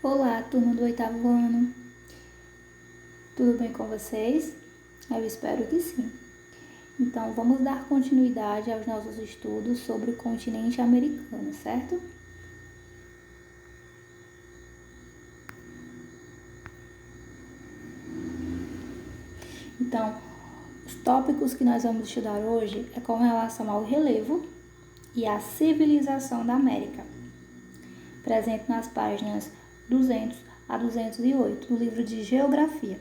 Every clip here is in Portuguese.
Olá, turma do 8º ano. Tudo bem com vocês? Eu espero que sim. Então, vamos dar continuidade aos nossos estudos sobre o continente americano, certo? Então, os tópicos que nós vamos estudar hoje é com relação ao relevo e à civilização da América, presente nas páginas 200 a 208 do livro de Geografia.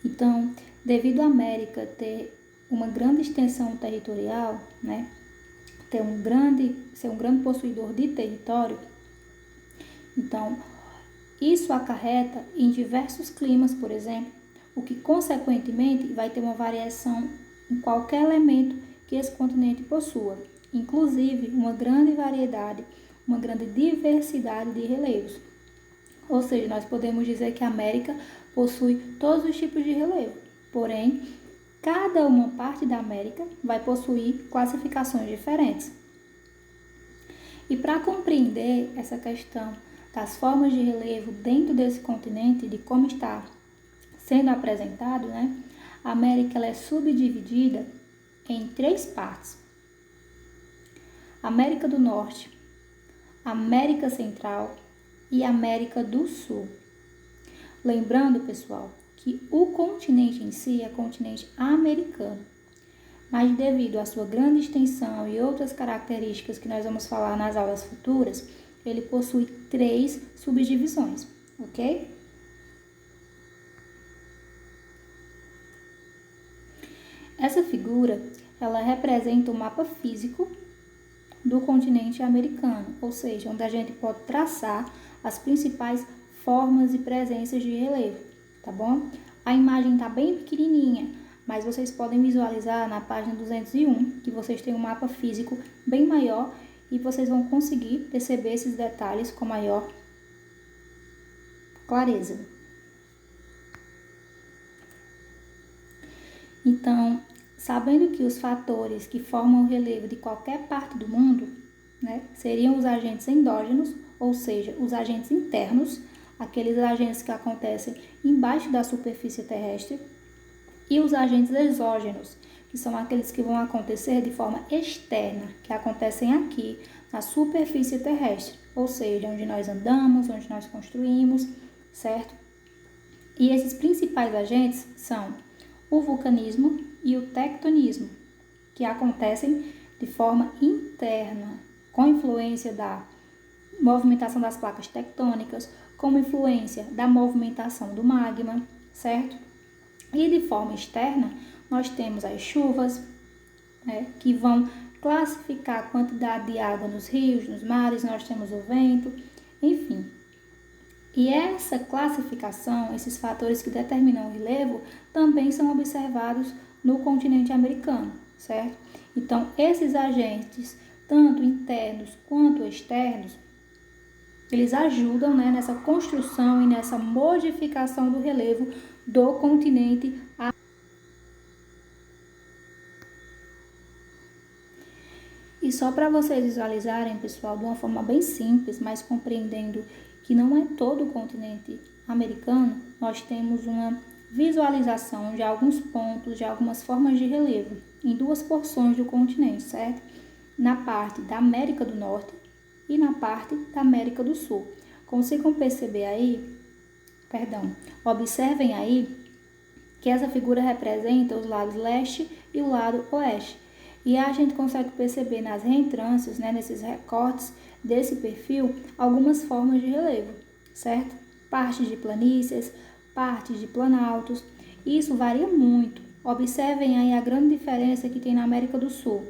Então, devido à América ter uma grande extensão territorial, ser um grande possuidor de território, então isso acarreta em diversos climas, por exemplo, o que consequentemente vai ter uma variação em qualquer elemento que esse continente possua, inclusive uma grande variedade, uma grande diversidade de relevos. Ou seja, nós podemos dizer que a América possui todos os tipos de relevo, porém, cada uma parte da América vai possuir classificações diferentes. E para compreender essa questão das formas de relevo dentro desse continente, de como está sendo apresentado, a América ela é subdividida em 3 partes: América do Norte, América Central e América do Sul. Lembrando, pessoal, que o continente em si é continente americano, mas devido à sua grande extensão e outras características que nós vamos falar nas aulas futuras, ele possui 3 subdivisões, ok? Essa figura, ela representa o mapa físico do continente americano, ou seja, onde a gente pode traçar as principais formas e presenças de relevo, tá bom? A imagem tá bem pequenininha, mas vocês podem visualizar na página 201 que vocês têm um mapa físico bem maior e vocês vão conseguir perceber esses detalhes com maior clareza. Então, sabendo que os fatores que formam o relevo de qualquer parte do mundo, seriam os agentes endógenos, ou seja, os agentes internos, aqueles agentes que acontecem embaixo da superfície terrestre, e os agentes exógenos, que são aqueles que vão acontecer de forma externa, que acontecem aqui na superfície terrestre, ou seja, onde nós andamos, onde nós construímos, certo? E esses principais agentes são o vulcanismo e o tectonismo, que acontecem de forma interna, com influência da movimentação das placas tectônicas, como influência da movimentação do magma, certo? E de forma externa, nós temos as chuvas, que vão classificar a quantidade de água nos rios, nos mares, nós temos o vento, enfim. E essa classificação, esses fatores que determinam o relevo, também são observados no continente americano, certo? Então, esses agentes, tanto internos quanto externos, eles ajudam nessa construção e nessa modificação do relevo do continente americano. E só para vocês visualizarem, pessoal, de uma forma bem simples, mas compreendendo que não é todo o continente americano, nós temos uma visualização de alguns pontos, de algumas formas de relevo em 2 porções do continente, certo? Na parte da América do Norte e na parte da América do Sul. Consigam perceber aí, observem aí que essa figura representa os lados leste e o lado oeste. E a gente consegue perceber nas reentrâncias, nesses recortes desse perfil, algumas formas de relevo, certo? Partes de planícies, partes de planaltos. Isso varia muito. Observem aí a grande diferença que tem na América do Sul,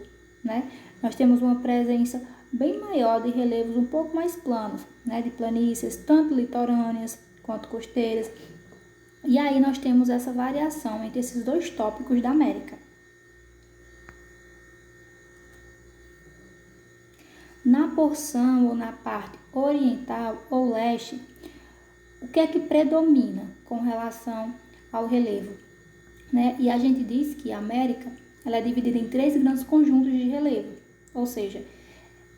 Nós temos uma presença bem maior de relevos um pouco mais planos, de planícies, tanto litorâneas quanto costeiras. E aí nós temos essa variação entre esses 2 tópicos da América. Na porção ou na parte oriental ou leste, o que é que predomina com relação ao relevo, né? E a gente diz que a América ela é dividida em 3 grandes conjuntos de relevo, ou seja,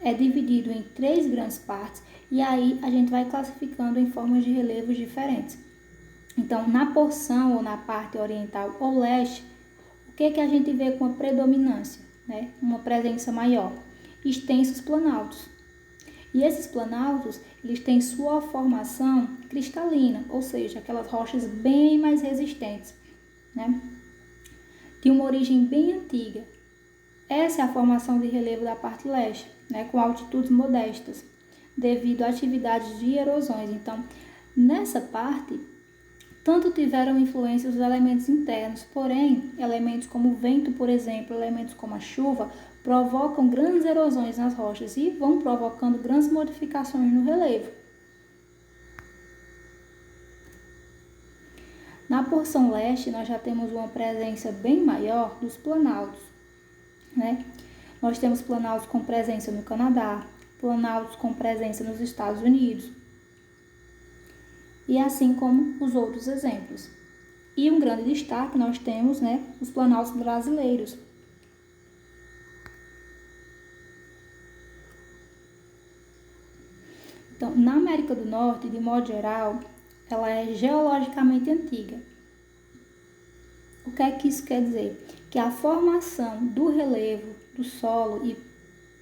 é dividido em 3 grandes partes e aí a gente vai classificando em formas de relevos diferentes. Então, na porção ou na parte oriental ou leste, o que a gente vê com a predominância, né? Uma presença maior? Extensos planaltos. E esses planaltos, eles têm sua formação cristalina, ou seja, aquelas rochas bem mais resistentes, né? De uma origem bem antiga. Essa é a formação de relevo da parte leste, né? Com altitudes modestas, devido a atividades de erosões. Então, nessa parte, tanto tiveram influência os elementos internos, porém, elementos como o vento, por exemplo, elementos como a chuva, provocam grandes erosões nas rochas e vão provocando grandes modificações no relevo. Na porção leste, nós já temos uma presença bem maior dos planaltos, né? Nós temos planaltos com presença no Canadá, planaltos com presença nos Estados Unidos, e assim como os outros exemplos. E um grande destaque nós temos, né, os planaltos brasileiros. Então, na América do Norte, de modo geral, ela é geologicamente antiga. O que é que isso quer dizer? Que a formação do relevo, do solo e,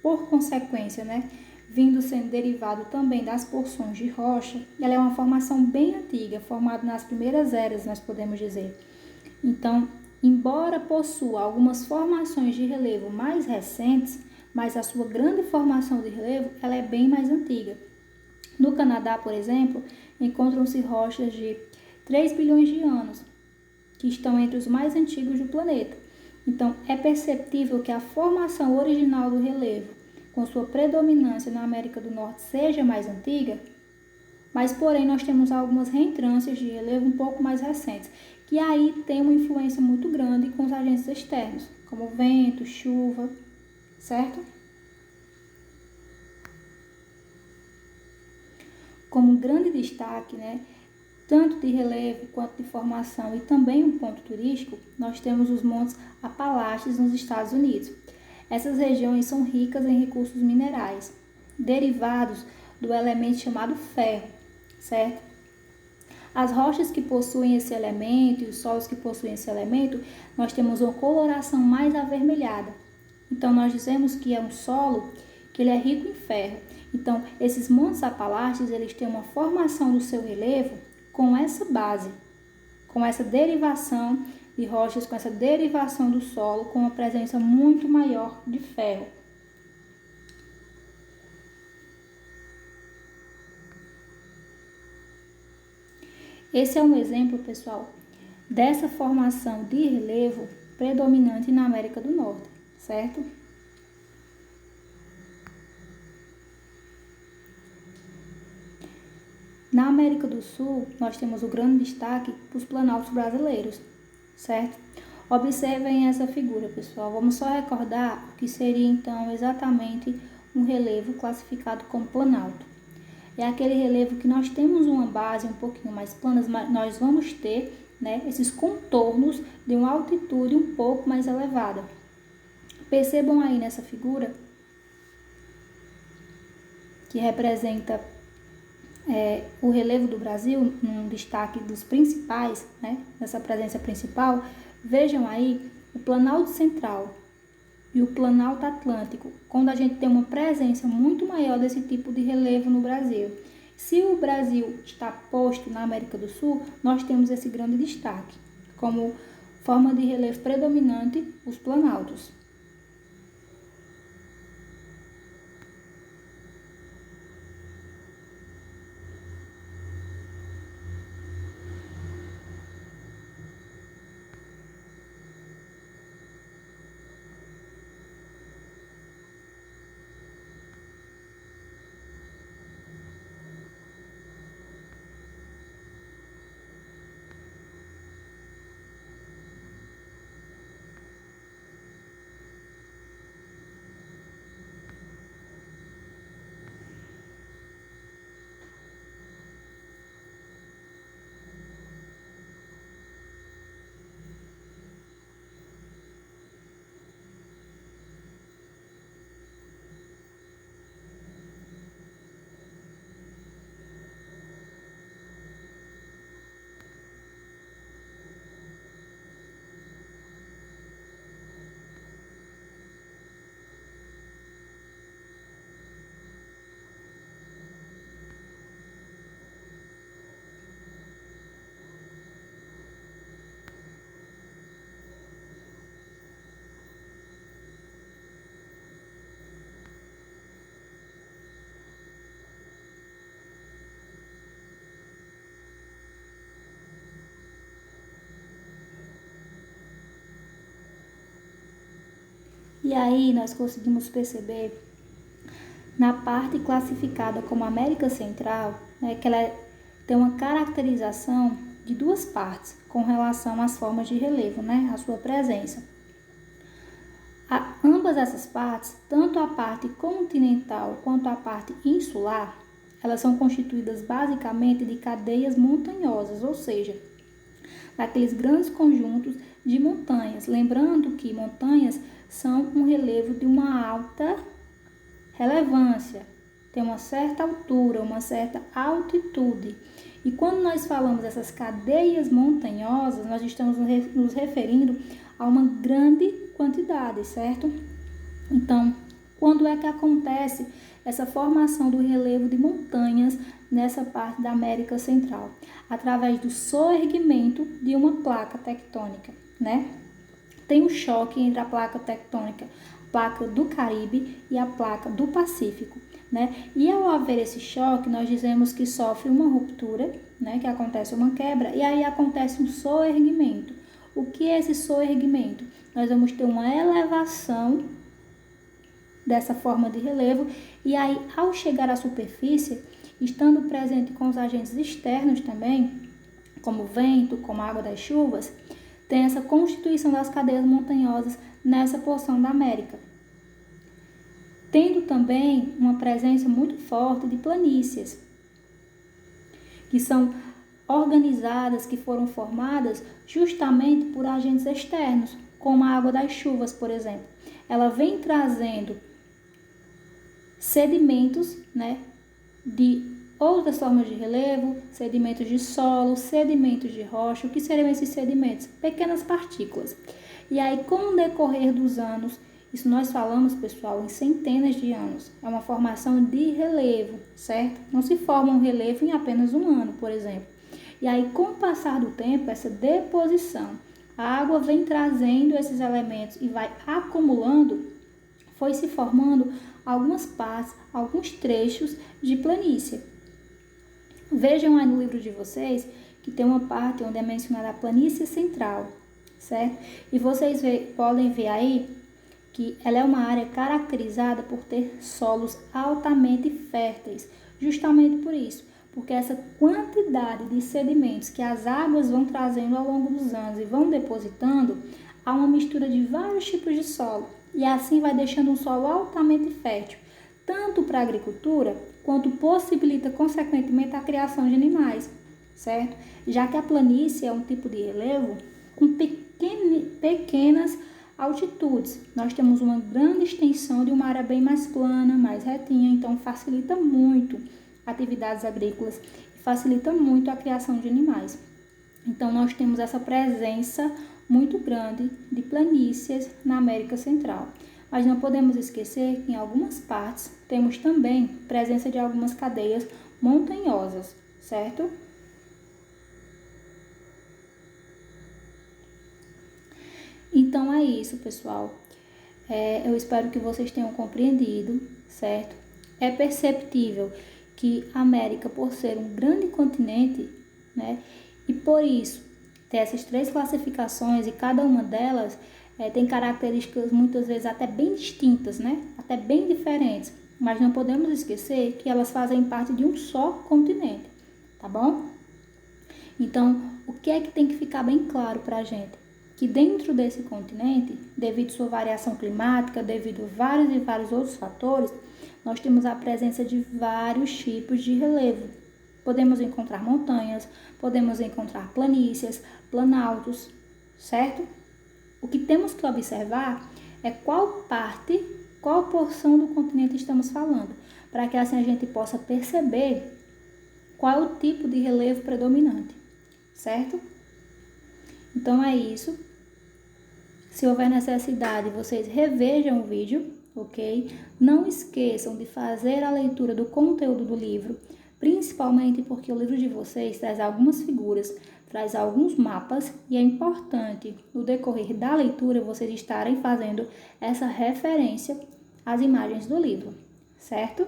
por consequência, né, vindo sendo derivado também das porções de rocha, ela é uma formação bem antiga, formada nas primeiras eras, nós podemos dizer. Então, embora possua algumas formações de relevo mais recentes, mas a sua grande formação de relevo ela é bem mais antiga. No Canadá, por exemplo, encontram-se rochas de 3 bilhões de anos, que estão entre os mais antigos do planeta. Então, é perceptível que a formação original do relevo, com sua predominância na América do Norte, seja mais antiga, mas, porém, nós temos algumas reentrâncias de relevo um pouco mais recentes, que aí tem uma influência muito grande com os agentes externos, como vento, chuva, certo? Como um grande destaque, né, tanto de relevo quanto de formação e também um ponto turístico, nós temos os Montes Apalaches nos Estados Unidos. Essas regiões são ricas em recursos minerais, derivados do elemento chamado ferro, certo? As rochas que possuem esse elemento e os solos que possuem esse elemento, nós temos uma coloração mais avermelhada. Então, nós dizemos que é um solo que ele é rico em ferro. Então, esses montes Apalaches, eles têm uma formação do seu relevo com essa base, com essa derivação de rochas, com essa derivação do solo, com uma presença muito maior de ferro. Esse é um exemplo, pessoal, dessa formação de relevo predominante na América do Norte, certo? Na América do Sul, nós temos o grande destaque para os planaltos brasileiros, certo? Observem essa figura, pessoal. Vamos só recordar o que seria, então, exatamente um relevo classificado como planalto. É aquele relevo que nós temos uma base um pouquinho mais plana, mas nós vamos ter, né, esses contornos de uma altitude um pouco mais elevada. Percebam aí nessa figura que representa o relevo do Brasil, um destaque dos principais, né, dessa presença principal. Vejam aí o Planalto Central e o Planalto Atlântico, quando a gente tem uma presença muito maior desse tipo de relevo no Brasil. Se o Brasil está posto na América do Sul, nós temos esse grande destaque, como forma de relevo predominante, os planaltos. E aí nós conseguimos perceber na parte classificada como América Central, né, que ela tem uma caracterização de duas partes com relação às formas de relevo, né, a sua presença. Ambas essas partes, tanto a parte continental quanto a parte insular, elas são constituídas basicamente de cadeias montanhosas, ou seja, daqueles grandes conjuntos de montanhas. Lembrando que montanhas são um relevo de uma alta relevância, tem uma certa altura, uma certa altitude. E quando nós falamos dessas cadeias montanhosas, nós estamos nos referindo a uma grande quantidade, certo? Então, quando é que acontece essa formação do relevo de montanhas nessa parte da América Central? Através do soerguimento de uma placa tectônica, né? Tem um choque entre a placa tectônica, a placa do Caribe e a placa do Pacífico, né? E ao haver esse choque, nós dizemos que sofre uma ruptura, né? Que acontece uma quebra, e aí acontece um soerguimento. O que é esse soerguimento? Nós vamos ter uma elevação dessa forma de relevo, e aí ao chegar à superfície, estando presente com os agentes externos também, como o vento, como a água das chuvas, tem essa constituição das cadeias montanhosas nessa porção da América. Tendo também uma presença muito forte de planícies, que são organizadas, que foram formadas justamente por agentes externos, como a água das chuvas, por exemplo. Ela vem trazendo sedimentos, né, de outras formas de relevo, sedimentos de solo, sedimentos de rocha. O que seriam esses sedimentos? Pequenas partículas. E aí, com o decorrer dos anos, isso nós falamos, pessoal, em centenas de anos, é uma formação de relevo, certo? Não se forma um relevo em apenas um ano, por exemplo. E aí, com o passar do tempo, essa deposição, a água vem trazendo esses elementos e vai acumulando, foi se formando algumas partes, alguns trechos de planície. Vejam aí no livro de vocês que tem uma parte onde é mencionada a planície central, certo? E vocês podem ver aí que ela é uma área caracterizada por ter solos altamente férteis, justamente por isso, porque essa quantidade de sedimentos que as águas vão trazendo ao longo dos anos e vão depositando, há uma mistura de vários tipos de solo, e assim vai deixando um solo altamente fértil, tanto para a agricultura, quanto possibilita, consequentemente, a criação de animais, certo? Já que a planície é um tipo de relevo com pequenas altitudes. Nós temos uma grande extensão de uma área bem mais plana, mais retinha, então facilita muito atividades agrícolas e facilita muito a criação de animais. Então, nós temos essa presença muito grande de planícies na América Central. Mas não podemos esquecer que em algumas partes temos também presença de algumas cadeias montanhosas, certo? Então é isso, pessoal. Eu espero que vocês tenham compreendido, certo? É perceptível que a América, por ser um grande continente, né, e por isso ter essas três classificações e cada uma delas tem características muitas vezes até bem distintas, né? Até bem diferentes, mas não podemos esquecer que elas fazem parte de um só continente, tá bom? Então, o que é que tem que ficar bem claro para a gente? Que dentro desse continente, devido à sua variação climática, devido a vários e vários outros fatores, nós temos a presença de vários tipos de relevo. Podemos encontrar montanhas, podemos encontrar planícies, planaltos, certo? O que temos que observar é qual parte, qual porção do continente estamos falando, para que assim a gente possa perceber qual é o tipo de relevo predominante, certo? Então é isso. Se houver necessidade, vocês revejam o vídeo, ok? Não esqueçam de fazer a leitura do conteúdo do livro, principalmente porque o livro de vocês traz algumas figuras, traz alguns mapas e é importante, no decorrer da leitura, vocês estarem fazendo essa referência às imagens do livro, certo?